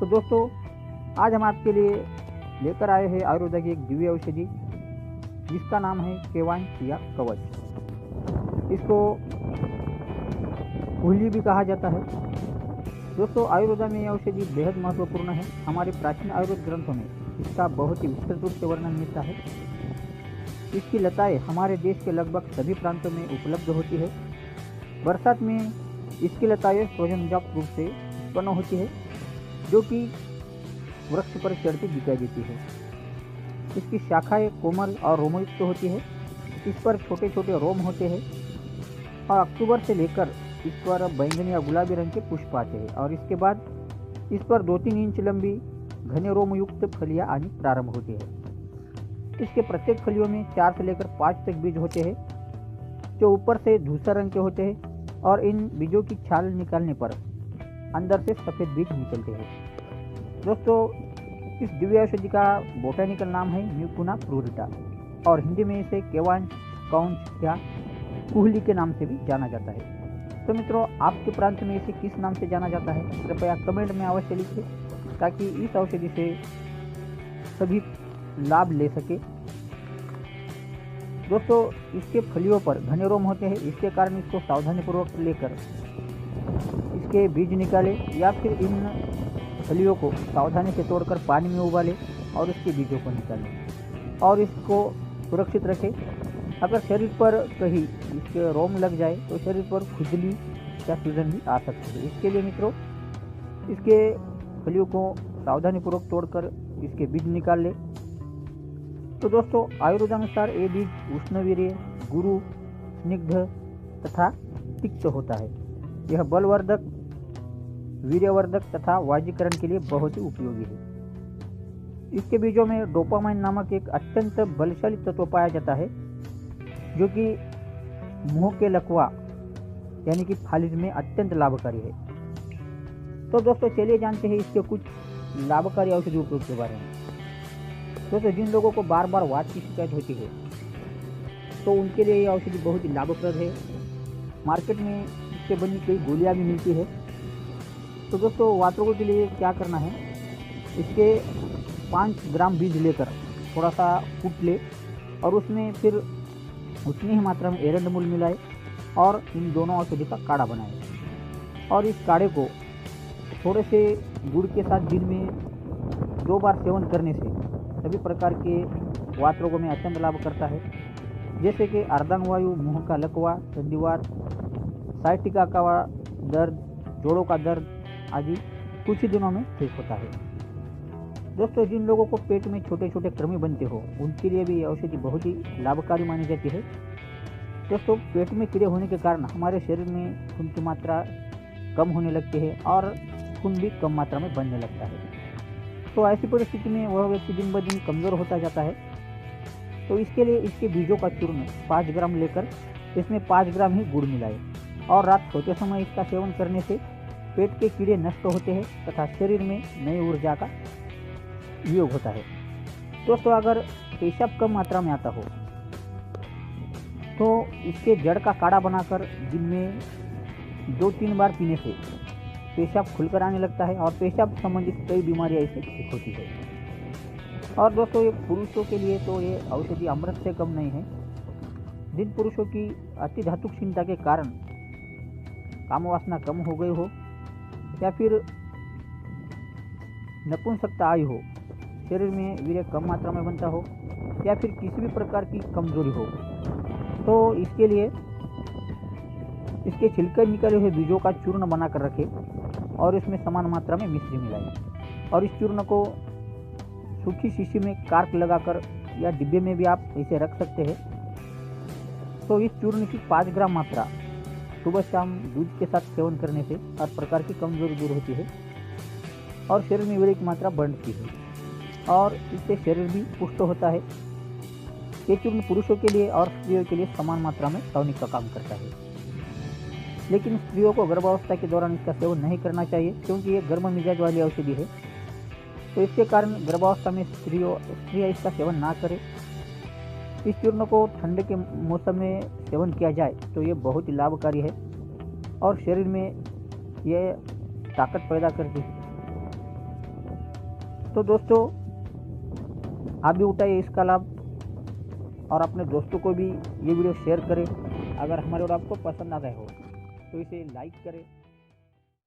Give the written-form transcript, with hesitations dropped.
तो दोस्तों, आज हम आपके लिए लेकर आए हैं आयुर्वेदा की एक दिव्य औषधि जिसका नाम है केवांश या कवच। इसको कुहली भी कहा जाता है। दोस्तों, आयुर्वेदा में यह औषधि बेहद महत्वपूर्ण है। हमारे प्राचीन आयुर्वेद ग्रंथों में इसका बहुत ही विस्तृत रूप से वर्णन मिलता है। इसकी लताएं हमारे देश के लगभग सभी प्रांतों में उपलब्ध होती है। बरसात में इसकी लताएं स्वयंजात रूप से उत्पन्न होती है, जो कि वृक्ष पर चढ़ती दिखाई देती है। इसकी शाखाएं कोमल और रोमयुक्त होती है। इस पर छोटे छोटे रोम होते हैं और अक्टूबर से लेकर इस पर बैंगनी या गुलाबी रंग के पुष्प आते हैं और इसके बाद इस पर 2-3 इंच लंबी घने रोमयुक्त फलियां आनी प्रारंभ होती है। इसके प्रत्येक फलियों में 4 से लेकर 5 तक बीज होते हैं, जो ऊपर से धूसर रंग के होते हैं और इन बीजों की छाल निकालने पर अंदर से सफ़ेद बीज निकलते हैं। दोस्तों, इस दिव्य औषधि का बोटानिकल नाम है म्यूकुना प्रूरिटा और हिंदी में इसे केवांश, कौंच या कुहली के नाम से भी जाना जाता है। तो मित्रों, आपके प्रांत में इसे किस नाम से जाना जाता है, कृपया कमेंट में अवश्य लिखिए ताकि इस औषधि से सभी लाभ ले सके। दोस्तों, इसके फलियों पर घने रोम होते हैं, इसके कारण इसको सावधानीपूर्वक लेकर इसके बीज निकालें या फिर इन फलियों को सावधानी से तोड़कर पानी में उबालें और उसके बीजों को निकालें और इसको सुरक्षित रखें। अगर शरीर पर कहीं इसके रोम लग जाए तो शरीर पर खुजली या सूजन भी आ सकती है। इसके लिए मित्रों, इसके फलियों को सावधानीपूर्वक तोड़कर इसके बीज निकाल लें। तो दोस्तों, आयुर्वेदानुसार ये बीज उष्णवीर्य, गुरु, स्निग्ध तथा तिक्त होता है। यह बलवर्धक, वीर्यवर्धक तथा वाजीकरण के लिए बहुत ही उपयोगी है। इसके बीजों में डोपामाइन नामक एक अत्यंत बलशाली तत्व पाया जाता है, जो कि मुंह के लकवा यानी कि फालिज में अत्यंत लाभकारी है। तो दोस्तों, चलिए जानते हैं इसके कुछ लाभकारी औषधि उपयोग के बारे में। दोस्तों, जिन लोगों को बार बार वात की शिकायत होती है तो उनके लिए यह औषधि बहुत ही लाभप्रद है। मार्केट में इससे बनी कई गोलियां भी मिलती है। तो दोस्तों, वात रोगों के लिए क्या करना है, इसके 5 ग्राम बीज लेकर थोड़ा सा कूट ले और उसमें फिर उतनी ही मात्रा में एरंडमूल मिलाए और इन दोनों औषधि का काढ़ा बनाए और इस काढ़े को थोड़े से गुड़ के साथ दिन में 2 बार सेवन करने से सभी प्रकार के वात रोगों में अत्यंत लाभ करता है, जैसे कि अर्धांगवायु, मुंह का लकवा, संधिवात, साइटिका का दर्द, जोड़ों का दर्द आदि कुछ ही दिनों में ठीक होता है। दोस्तों, जिन लोगों को पेट में छोटे छोटे कृमि बनते हो उनके लिए भी यह औषधि बहुत ही लाभकारी मानी जाती है। दोस्तों, पेट में कीड़े होने के कारण हमारे शरीर में खून की मात्रा कम होने लगती है और खून भी कम मात्रा में बनने लगता है। तो ऐसी परिस्थिति में वह व्यक्ति दिन ब दिन कमज़ोर होता जाता है। तो इसके लिए इसके बीजों का चूर्ण 5 ग्राम लेकर इसमें 5 ग्राम ही गुड़ मिलाए और रात सोते समय इसका सेवन करने से पेट के कीड़े नष्ट होते हैं तथा शरीर में नई ऊर्जा का उपयोग होता है। दोस्तों, अगर पेशाब कम मात्रा में आता हो तो इसके जड़ का काढ़ा बनाकर दिन में 2-3 बार पीने से पेशाब खुलकर आने लगता है और पेशाब संबंधित कई बीमारियां इससे ठीक होती है। और दोस्तों, ये पुरुषों के लिए तो ये औषधि अमृत से कम नहीं है। जिन पुरुषों की अति धातुक क्षीणता के कारण काम वासना कम हो गई हो या फिर नपुंसकता आई हो, शरीर में वीर्य कम मात्रा में बनता हो या फिर किसी भी प्रकार की कमजोरी हो, तो इसके लिए इसके छिलके निकले हुए बीजों का चूर्ण बनाकर रखें और इसमें समान मात्रा में मिश्री मिलाएं और इस चूर्ण को सूखी शीशी में कार्क लगाकर या डिब्बे में भी आप इसे रख सकते हैं। तो इस चूर्ण की 5 ग्राम मात्रा सुबह शाम दूध के साथ सेवन करने से हर प्रकार की कमजोरी दूर होती है और शरीर में वीर्य की मात्रा बढ़ती है और इससे शरीर भी पुष्ट होता है। ये चूर्ण पुरुषों के लिए और स्त्रियों के लिए समान मात्रा में टॉनिक का काम करता है, लेकिन स्त्रियों को गर्भावस्था के दौरान इसका सेवन नहीं करना चाहिए क्योंकि ये गर्म मिजाज वाली औषधि है। तो इसके कारण गर्भावस्था में स्त्रियाँ इसका सेवन ना करें। इस चूर्ण को ठंड के मौसम में सेवन किया जाए तो ये बहुत ही लाभकारी है और शरीर में ये ताकत पैदा करती है। तो दोस्तों आप भी उठाइए इसका लाभ और अपने दोस्तों को भी ये वीडियो शेयर करें। अगर हमारे और आपको पसंद आ गए हो तो इसे लाइक करें।